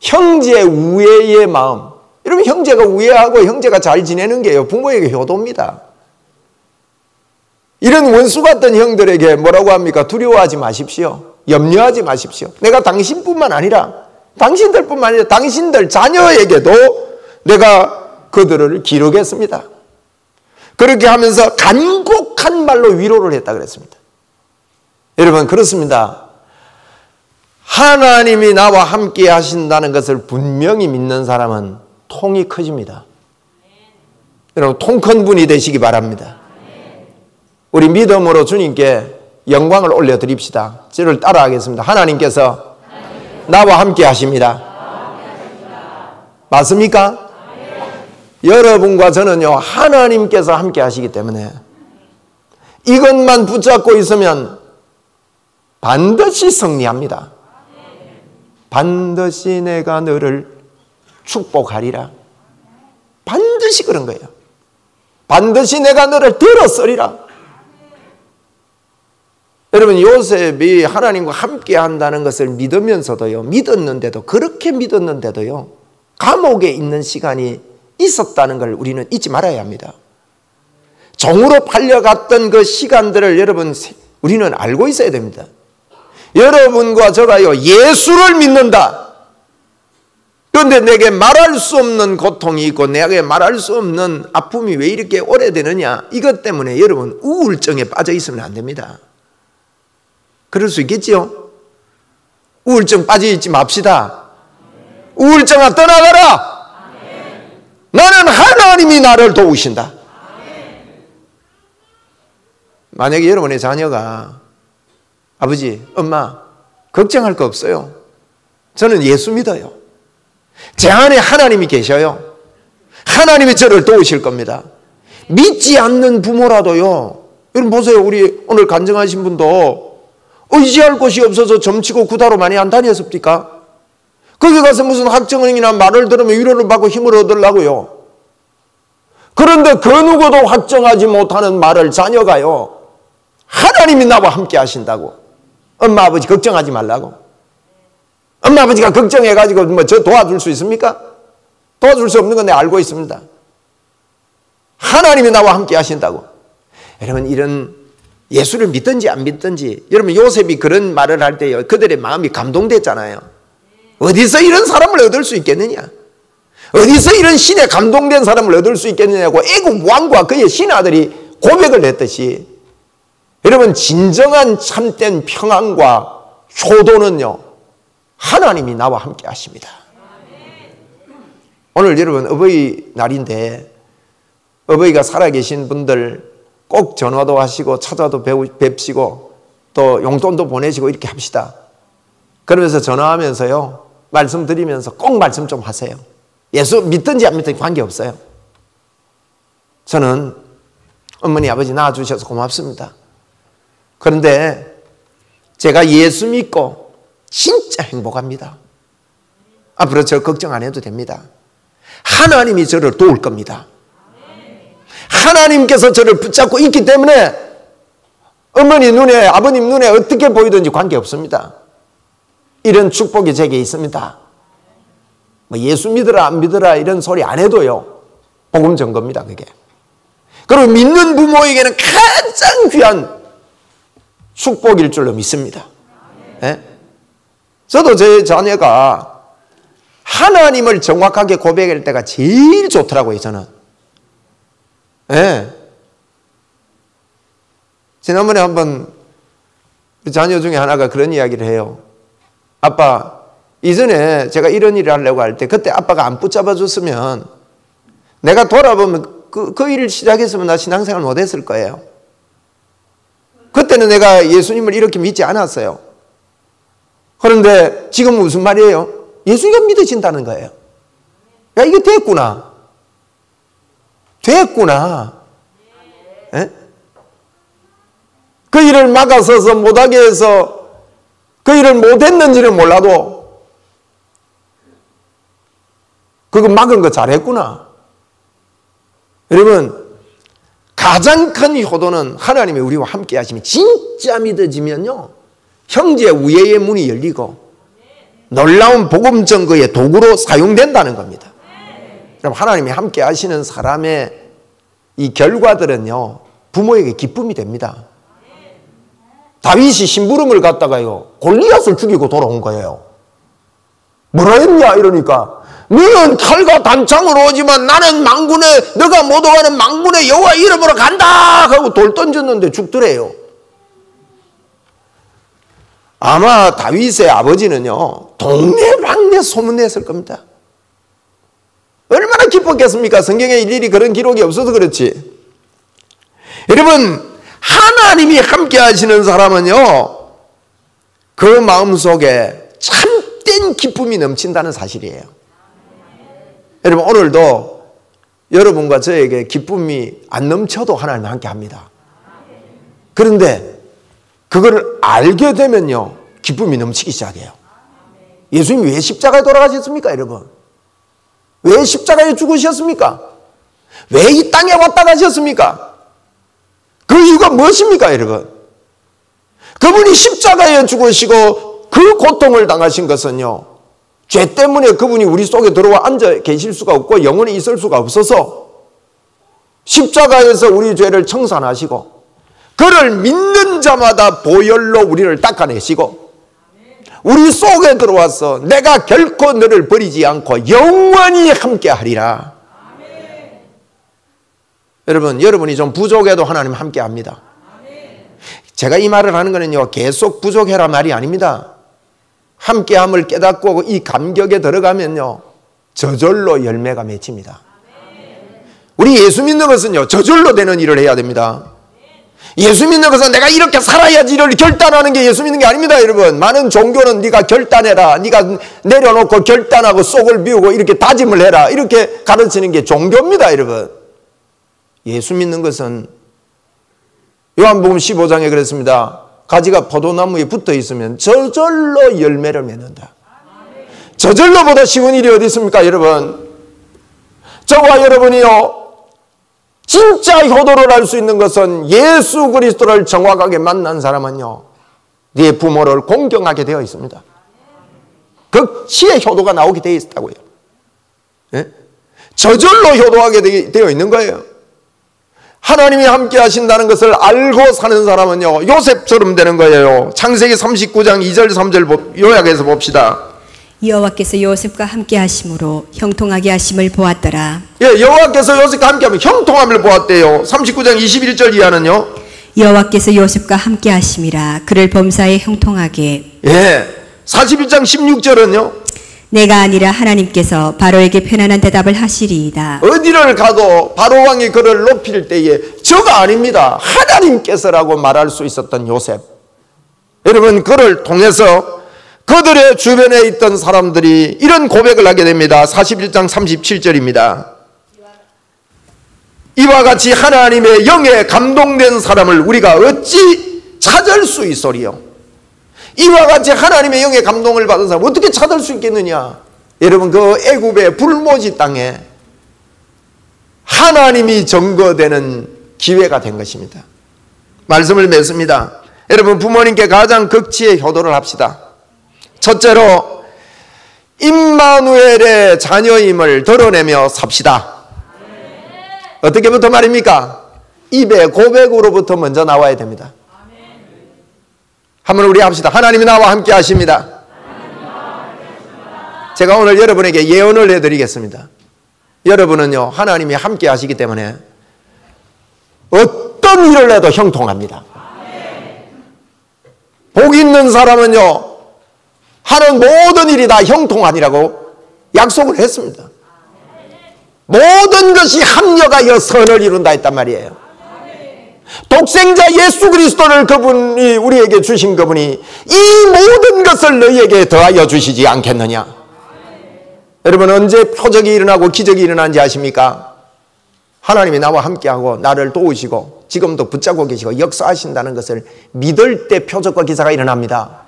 형제 우애의 마음, 여러분 형제가 우애하고 형제가 잘 지내는 게요 부모에게 효도입니다. 이런 원수 같은 형들에게 뭐라고 합니까? 두려워하지 마십시오. 염려하지 마십시오. 내가 당신뿐만 아니라 당신들뿐만 아니라 당신들 자녀에게도 내가 그들을 기르겠습니다. 그렇게 하면서 간곡한 말로 위로를 했다 그랬습니다. 여러분 그렇습니다. 하나님이 나와 함께 하신다는 것을 분명히 믿는 사람은 통이 커집니다. 여러분 통 큰 분이 되시기 바랍니다. 우리 믿음으로 주님께 영광을 올려드립시다. 저를 따라하겠습니다. 하나님께서 나와 함께 하십니다. 맞습니까? 여러분과 저는요 하나님께서 함께 하시기 때문에 이것만 붙잡고 있으면 반드시 승리합니다. 반드시 내가 너를 축복하리라. 반드시 그런 거예요. 반드시 내가 너를 들었으리라. 여러분 요셉이 하나님과 함께 한다는 것을 믿으면서도요, 믿었는데도, 그렇게 믿었는데도요 감옥에 있는 시간이 있었다는 걸 우리는 잊지 말아야 합니다. 종으로 팔려갔던 그 시간들을 여러분 우리는 알고 있어야 됩니다. 여러분과 저가요 예수를 믿는다. 그런데 내게 말할 수 없는 고통이 있고 내게 말할 수 없는 아픔이 왜 이렇게 오래되느냐, 이것 때문에 여러분 우울증에 빠져 있으면 안 됩니다. 그럴 수 있겠지요? 우울증 빠져 있지 맙시다. 우울증아 떠나가라. 나는 하나님이 나를 도우신다. 만약에 여러분의 자녀가 아버지, 엄마 걱정할 거 없어요. 저는 예수 믿어요. 제 안에 하나님이 계셔요. 하나님이 저를 도우실 겁니다. 믿지 않는 부모라도요, 여러분 보세요. 우리 오늘 간증하신 분도 의지할 곳이 없어서 점치고 구다로 많이 안 다녔습니까? 거기 가서 무슨 학정이나 말을 들으면 위로를 받고 힘을 얻으려고요. 그런데 그 누구도 확정하지 못하는 말을 자녀가요 하나님이 나와 함께 하신다고, 엄마 아버지 걱정하지 말라고, 엄마 아버지가 걱정해가지고 뭐 저 도와줄 수 있습니까? 도와줄 수 없는 건 내가 알고 있습니다. 하나님이 나와 함께 하신다고. 여러분 이런 예수를 믿든지 안 믿든지, 여러분 요셉이 그런 말을 할 때요 그들의 마음이 감동됐잖아요. 어디서 이런 사람을 얻을 수 있겠느냐, 어디서 이런 신에 감동된 사람을 얻을 수 있겠느냐고 애국 왕과 그의 신하들이 고백을 했듯이, 여러분 진정한 참된 평안과 효도는요 하나님이 나와 함께 하십니다. 오늘 여러분 어버이날인데 어버이가 살아계신 분들 꼭 전화도 하시고 찾아도 뵙시고 또 용돈도 보내시고 이렇게 합시다. 그러면서 전화하면서요 말씀드리면서 꼭 말씀 좀 하세요. 예수 믿든지 안 믿든지 관계없어요. 저는 어머니 아버지 낳아주셔서 고맙습니다. 그런데 제가 예수 믿고 진짜 행복합니다. 앞으로 저 걱정 안 해도 됩니다. 하나님이 저를 도울 겁니다. 하나님께서 저를 붙잡고 있기 때문에 어머니 눈에 아버님 눈에 어떻게 보이든지 관계없습니다. 이런 축복이 제게 있습니다. 뭐 예수 믿으라 안 믿으라 이런 소리 안 해도요 복음 전거입니다 그게. 그리고 믿는 부모에게는 가장 귀한 축복일 줄로 믿습니다. 네? 저도 제 자녀가 하나님을 정확하게 고백할 때가 제일 좋더라고요 저는. 네. 지난번에 한번 자녀 중에 하나가 그런 이야기를 해요. 아빠, 이전에 제가 이런 일을 하려고 할 때 그때 아빠가 안 붙잡아 줬으면 내가 돌아보면 그 일을 시작했으면 나 신앙생활 못했을 거예요. 그때는 내가 예수님을 이렇게 믿지 않았어요. 그런데 지금은 무슨 말이에요? 예수님이 믿어진다는 거예요. 야, 이게 됐구나. 됐구나. 에? 그 일을 막아서서 못하게 해서 그 일을 못했는지는 몰라도 그거 막은 거 잘했구나. 여러분, 가장 큰 효도는 하나님이 우리와 함께 하심이 진짜 믿어지면요, 형제 우애의 문이 열리고 놀라운 복음 증거의 도구로 사용된다는 겁니다. 그럼 하나님이 함께 하시는 사람의 이 결과들은요, 부모에게 기쁨이 됩니다. 다윗이 심부름을 갔다가요, 골리앗을 죽이고 돌아온 거예요. 뭐라 했냐 이러니까, 너는 칼과 단창으로 오지만 나는 망군의, 너가 못 오가는 망군의 여호와 이름으로 간다 하고 돌 던졌는데 죽더래요. 아마 다윗의 아버지는요, 동네방네 소문냈을 겁니다. 얼마나 기뻤겠습니까? 성경에 일일이 그런 기록이 없어서 그렇지. 여러분, 하나님이 함께 하시는 사람은요, 그 마음속에 참된 기쁨이 넘친다는 사실이에요. 여러분, 오늘도 여러분과 저에게 기쁨이 안 넘쳐도 하나님이 함께 합니다. 그런데 그걸 알게 되면요, 기쁨이 넘치기 시작해요. 예수님이 왜 십자가에 돌아가셨습니까, 여러분? 왜 십자가에 죽으셨습니까? 왜 이 땅에 왔다 가셨습니까? 그 이유가 무엇입니까, 여러분? 그분이 십자가에 죽으시고 그 고통을 당하신 것은요, 죄 때문에 그분이 우리 속에 들어와 앉아 계실 수가 없고 영원히 있을 수가 없어서 십자가에서 우리 죄를 청산하시고 그를 믿는 자마다 보혈로 우리를 닦아내시고 우리 속에 들어와서 내가 결코 너를 버리지 않고 영원히 함께 하리라. 여러분, 여러분이 좀 부족해도 하나님 함께 합니다. 제가 이 말을 하는 거는요, 계속 부족해라 말이 아닙니다. 함께함을 깨닫고 이 감격에 들어가면요, 저절로 열매가 맺힙니다. 우리 예수 믿는 것은요, 저절로 되는 일을 해야 됩니다. 예수 믿는 것은 내가 이렇게 살아야지를 결단하는 게 예수 믿는 게 아닙니다, 여러분. 많은 종교는 네가 결단해라, 네가 내려놓고 결단하고 속을 비우고 이렇게 다짐을 해라, 이렇게 가르치는 게 종교입니다, 여러분. 예수 믿는 것은 요한복음 15장에 그랬습니다. 가지가 포도나무에 붙어 있으면 저절로 열매를 맺는다. 저절로보다 쉬운 일이 어디 있습니까, 여러분? 저와 여러분이요, 진짜 효도를 할 수 있는 것은 예수 그리스도를 정확하게 만난 사람은요, 네 부모를 공경하게 되어 있습니다. 극치의 효도가 나오게 되어 있다고요. 예? 저절로 효도하게 되어 있는 거예요. 하나님이 함께 하신다는 것을 알고 사는 사람은요, 요셉처럼 되는 거예요. 창세기 39장 2절 3절 요약해서 봅시다. 여호와께서 요셉과 함께 하심으로 형통하게 하심을 보았더라. 예, 여호와께서 요셉과 함께 하면 형통함을 보았대요. 39장 21절 이하는요, 여호와께서 요셉과 함께 하심이라 그를 범사에 형통하게. 예, 41장 16절은요, 내가 아니라 하나님께서 바로에게 편안한 대답을 하시리이다. 어디를 가도 바로 왕이 그를 높일 때에 저가 아닙니다, 하나님께서라고 말할 수 있었던 요셉. 여러분, 그를 통해서 그들의 주변에 있던 사람들이 이런 고백을 하게 됩니다. 41장 37절입니다. 이와 같이 하나님의 영에 감동된 사람을 우리가 어찌 찾을 수 있소리요? 이와 같이 하나님의 영에 감동을 받은 사람 어떻게 찾을 수 있겠느냐? 여러분, 그 애굽의 불모지 땅에 하나님이 증거되는 기회가 된 것입니다. 말씀을 맺습니다. 여러분, 부모님께 가장 극치의 효도를 합시다. 첫째로 임마누엘의 자녀임을 드러내며 삽시다. 어떻게부터 말입니까? 입의 고백으로부터 먼저 나와야 됩니다. 한번 우리 합시다. 하나님이 나와 함께 하십니다. 제가 오늘 여러분에게 예언을 해드리겠습니다. 여러분은요, 하나님이 함께 하시기 때문에 어떤 일을 해도 형통합니다. 복 있는 사람은요, 하는 모든 일이 다 형통하니라고 약속을 했습니다. 모든 것이 합력하여 선을 이룬다 했단 말이에요. 독생자 예수 그리스도를 그분이 우리에게 주신 그분이 이 모든 것을 너희에게 더하여 주시지 않겠느냐? 여러분, 언제 표적이 일어나고 기적이 일어난지 아십니까? 하나님이 나와 함께하고 나를 도우시고 지금도 붙잡고 계시고 역사하신다는 것을 믿을 때 표적과 기사가 일어납니다.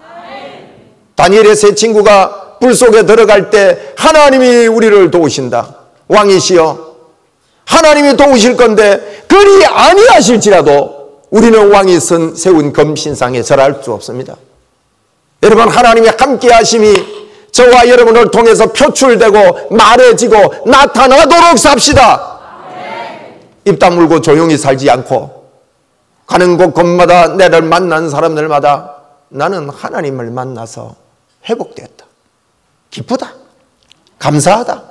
다니엘의 세 친구가 불 속에 들어갈 때 하나님이 우리를 도우신다. 왕이시여, 하나님이 도우실 건데 그리 아니하실지라도 우리는 왕이 세운 금신상에 절할 수 없습니다. 여러분, 하나님의 함께 하심이 저와 여러분을 통해서 표출되고 말해지고 나타나도록 삽시다. 입 다물고 조용히 살지 않고 가는 곳곳마다 나를 만난 사람들마다 나는 하나님을 만나서 회복되었다, 기쁘다, 감사하다.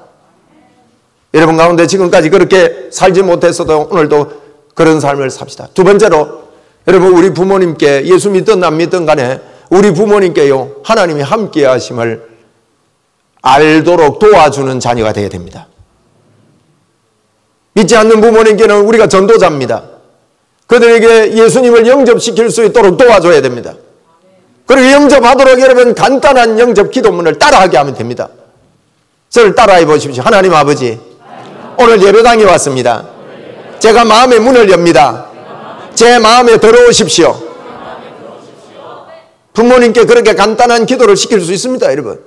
여러분 가운데 지금까지 그렇게 살지 못했어도 오늘도 그런 삶을 삽시다. 두 번째로, 여러분, 우리 부모님께, 예수 믿든 안 믿든 간에 우리 부모님께요, 하나님이 함께 하심을 알도록 도와주는 자녀가 되어야 됩니다. 믿지 않는 부모님께는 우리가 전도자입니다. 그들에게 예수님을 영접시킬 수 있도록 도와줘야 됩니다. 그리고 영접하도록 여러분 간단한 영접 기도문을 따라하게 하면 됩니다. 저를 따라해 보십시오. 하나님 아버지, 오늘 예배당에 왔습니다. 제가 마음의 문을 엽니다. 제 마음에 들어오십시오. 부모님께 그렇게 간단한 기도를 시킬 수 있습니다, 여러분.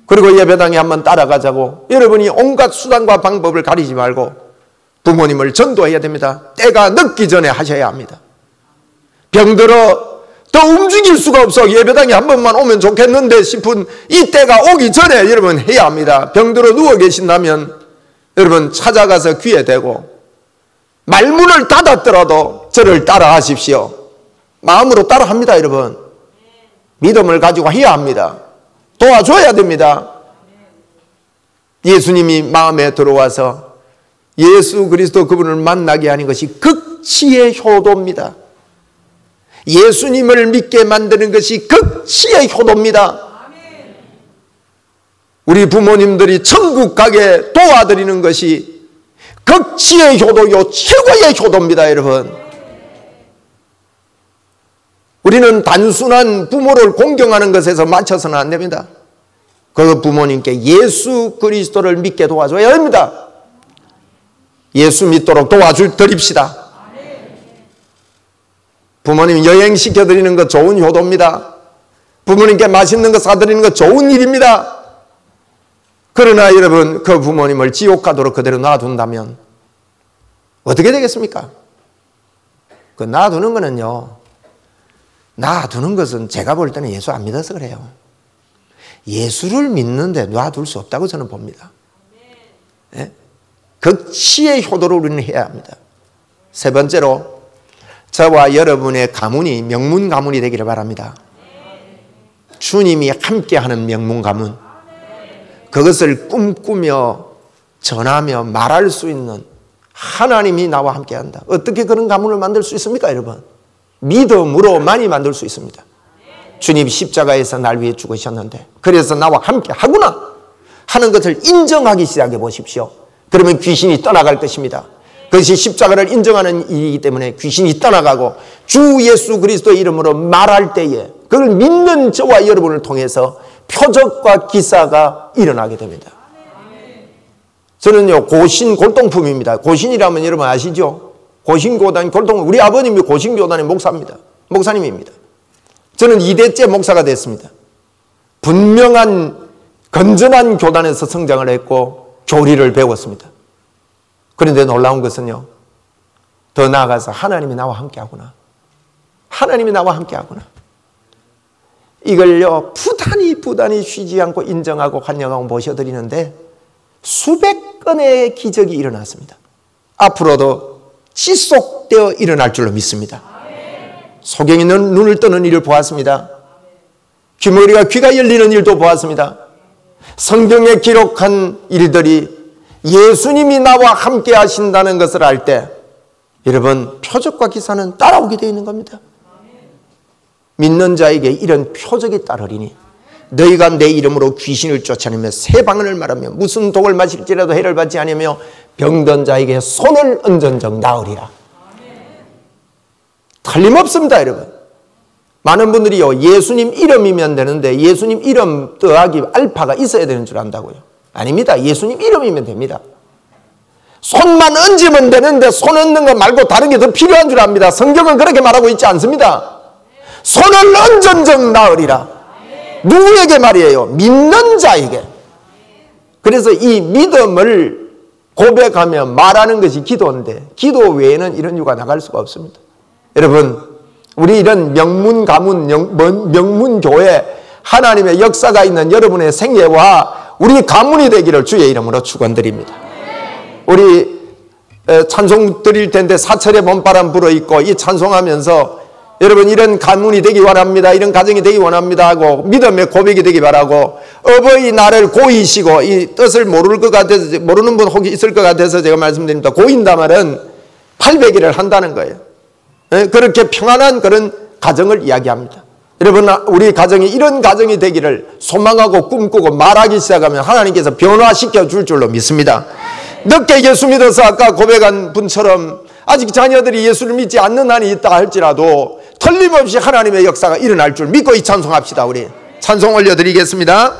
그리고 예배당에 한번 따라가자고 여러분이 온갖 수단과 방법을 가리지 말고 부모님을 전도해야 됩니다. 때가 늦기 전에 하셔야 합니다. 병들어 더 움직일 수가 없어 예배당에 한 번만 오면 좋겠는데 싶은 이 때가 오기 전에 여러분 해야 합니다. 병들어 누워 계신다면 여러분 찾아가서 귀에 대고 말문을 닫았더라도 저를 따라 하십시오. 마음으로 따라 합니다, 여러분. 믿음을 가지고 해야 합니다. 도와줘야 됩니다. 예수님이 마음에 들어와서 예수 그리스도 그분을 만나게 하는 것이 극치의 효도입니다. 예수님을 믿게 만드는 것이 극치의 효도입니다. 우리 부모님들이 천국 가게 도와드리는 것이 극치의 효도요, 최고의 효도입니다, 여러분. 우리는 단순한 부모를 공경하는 것에서 맞춰서는 안 됩니다. 그 부모님께 예수 그리스도를 믿게 도와줘야 합니다. 예수 믿도록 도와드립시다. 부모님 여행시켜드리는 것 좋은 효도입니다. 부모님께 맛있는 거 사드리는 것 좋은 일입니다. 그러나 여러분, 그 부모님을 지옥 가도록 그대로 놔둔다면 어떻게 되겠습니까? 그 놔두는 거는요, 놔두는 것은 제가 볼 때는 예수 안 믿어서 그래요. 예수를 믿는데 놔둘 수 없다고 저는 봅니다. 네? 극치의 효도를 우리는 해야 합니다. 세 번째로, 저와 여러분의 가문이 명문 가문이 되기를 바랍니다. 주님이 함께하는 명문 가문, 그것을 꿈꾸며 전하며 말할 수 있는 하나님이 나와 함께한다. 어떻게 그런 가문을 만들 수 있습니까, 여러분? 믿음으로 많이 만들 수 있습니다. 주님 십자가에서 날 위해 죽으셨는데 그래서 나와 함께 하구나 하는 것을 인정하기 시작해 보십시오. 그러면 귀신이 떠나갈 것입니다. 그것이 십자가를 인정하는 일이기 때문에 귀신이 떠나가고 주 예수 그리스도의 이름으로 말할 때에 그걸 믿는 저와 여러분을 통해서 표적과 기사가 일어나게 됩니다. 저는요, 고신 골동품입니다. 고신이라면 여러분 아시죠? 고신교단 골동, 우리 아버님이 고신교단의 목사님입니다. 저는 2대째 목사가 됐습니다. 분명한 건전한 교단에서 성장을 했고 교리를 배웠습니다. 그런데 놀라운 것은요, 더 나아가서 하나님이 나와 함께하구나, 하나님이 나와 함께하구나, 이걸요 부단히 쉬지 않고 인정하고 환영하고 모셔드리는데 수백 건의 기적이 일어났습니다. 앞으로도 지속되어 일어날 줄로 믿습니다. 소경이는 눈을 뜨는 일을 보았습니다. 귀머리가 귀가 열리는 일도 보았습니다. 성경에 기록한 일들이 예수님이 나와 함께 하신다는 것을 알 때 여러분 표적과 기사는 따라오게 되어 있는 겁니다. 믿는 자에게 이런 표적이 따르리니 너희가 내 이름으로 귀신을 쫓아내며 새 방언을 말하며 무슨 독을 마실지라도 해를 받지 않으며 병든 자에게 손을 얹은 적 나으리라. 틀림없습니다, 여러분. 많은 분들이요, 예수님 이름이면 되는데 예수님 이름 더하기 알파가 있어야 되는 줄 안다고요. 아닙니다. 예수님 이름이면 됩니다. 손만 얹으면 되는데 손 얹는 거 말고 다른 게 더 필요한 줄 압니다. 성경은 그렇게 말하고 있지 않습니다. 손을 얹은 적 나으리라. 누구에게 말이에요? 믿는 자에게. 그래서 이 믿음을 고백하며 말하는 것이 기도인데 기도 외에는 이런 이유가 나갈 수가 없습니다. 여러분, 우리 이런 명문 가문, 명문 교회 하나님의 역사가 있는 여러분의 생애와 우리 가문이 되기를 주의 이름으로 축원드립니다. 우리 찬송 드릴 텐데 사철의 봄바람 불어있고 이 찬송하면서 여러분 이런 가문이 되기 원합니다, 이런 가정이 되기 원합니다 하고 믿음의 고백이 되기 바라고, 어버이날을 고이시고 이 뜻을 모를 것 같아서, 모르는 분 혹시 있을 것 같아서 제가 말씀드립니다. 고인다 말은 800일을 한다는 거예요. 그렇게 평안한 그런 가정을 이야기합니다. 여러분, 우리 가정이 이런 가정이 되기를 소망하고 꿈꾸고 말하기 시작하면 하나님께서 변화시켜 줄 줄로 믿습니다. 늦게 예수 믿어서 아까 고백한 분처럼 아직 자녀들이 예수를 믿지 않는 한이 있다 할지라도 틀림없이 하나님의 역사가 일어날 줄 믿고 이 찬송합시다. 우리 찬송 올려드리겠습니다.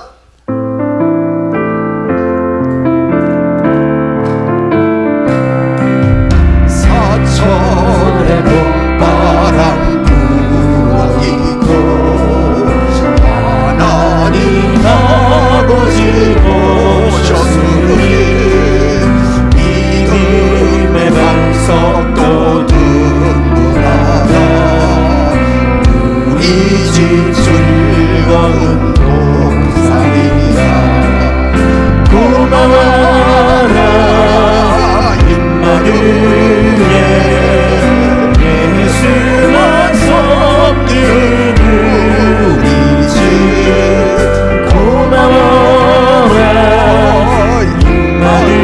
사철의 봄바람 불어있고 하나님 아버지 오셨으니 믿음의 반석도 든든하다. 우리 집 즐거운 동산이다. 고마워라 임마누엘, 예수만 섬기는 우리 집. 고마워라 임마누엘,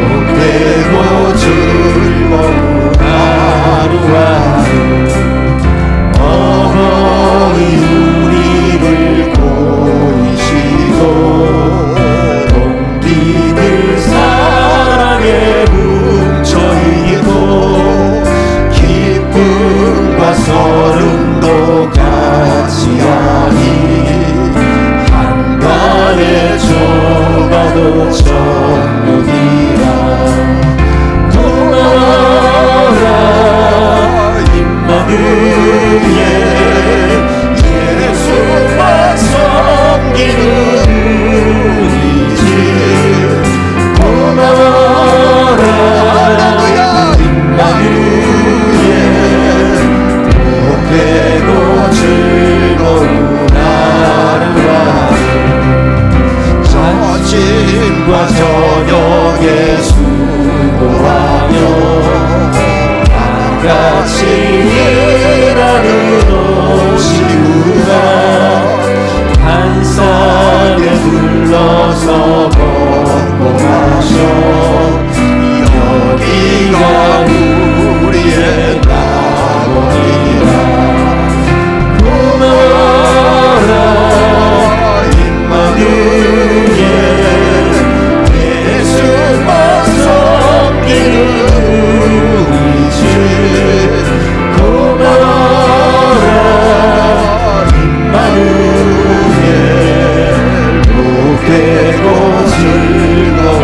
복되고 즐거운 하루하루. 어머니 우리를 보이시고 동기들 사랑에 뭉쳐있고 기쁨과 서름도 같이 하니 한간에 좁아도 천국이라. 고마워라 임마누엘, 예수만 섬기는 우리 집. 고마워라 임마누엘, 복되고 즐거운 하루하루. 아침과 저녁에 수고하며 같이 일하는 오시구나. 한 쌍에 둘러서 먹고 마셔. 여기가 우리의 낙원이라. 고마워라 임마누엘, 예수만 섬기는 우리 집. 고마워라 임마누엘, 복되고 즐거운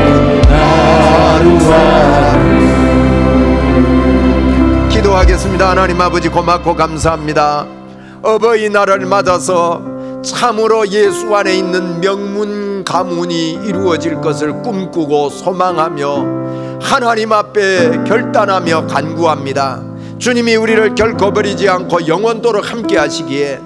하루하루. 기도하겠습니다. 하나님 아버지, 고맙고 감사합니다. 어버이날을 맞아서 참으로 예수 안에 있는 명문 가문이 이루어질 것을 꿈꾸고 소망하며 하나님 앞에 결단하며 간구합니다. 주님이 우리를 결코 버리지 않고 영원토록 함께 하시기에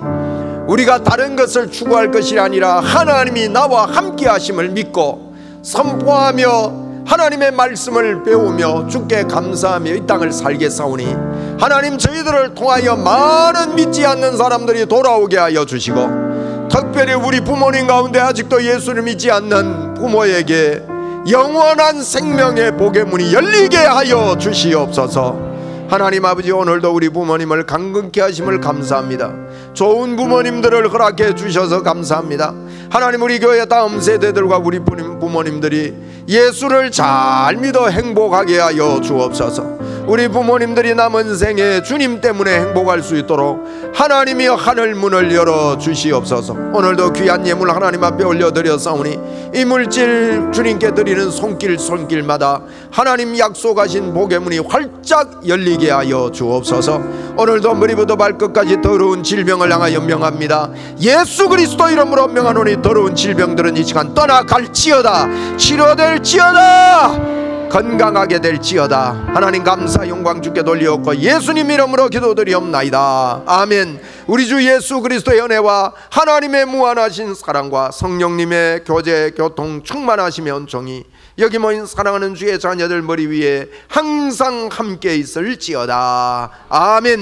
우리가 다른 것을 추구할 것이 아니라 하나님이 나와 함께 하심을 믿고 선포하며 하나님의 말씀을 배우며 주께 감사하며 이 땅을 살겠사오니 하나님, 저희들을 통하여 많은 믿지 않는 사람들이 돌아오게 하여 주시고, 특별히 우리 부모님 가운데 아직도 예수를 믿지 않는 부모에게 영원한 생명의 복의 문이 열리게 하여 주시옵소서. 하나님 아버지, 오늘도 우리 부모님을 강건케 하심을 감사합니다. 좋은 부모님들을 허락해 주셔서 감사합니다. 하나님, 우리 교회 다음 세대들과 우리 부모님들이 예수를 잘 믿어 행복하게 하여 주옵소서. 우리 부모님들이 남은 생에 주님 때문에 행복할 수 있도록 하나님이여 하늘 문을 열어 주시옵소서. 오늘도 귀한 예물 하나님 앞에 올려드렸사오니 이 물질 주님께 드리는 손길마다 하나님 약속하신 복의 문이 활짝 열리게 하여 주옵소서. 오늘도 머리부터 발끝까지 더러운 질병을 향하여 명합니다. 예수 그리스도 이름으로 명하노니 더러운 질병들은 이 시간 떠나갈지어다. 치료될지어다. 건강하게 될지어다. 하나님 감사 영광 주께 돌리옵고 예수님 이름으로 기도드리옵나이다. 아멘. 우리 주 예수 그리스도의 은혜와 하나님의 무한하신 사랑과 성령님의 교제 교통 충만하심의 은총이 여기 모인 사랑하는 주의 자녀들 머리 위에 항상 함께 있을지어다. 아멘.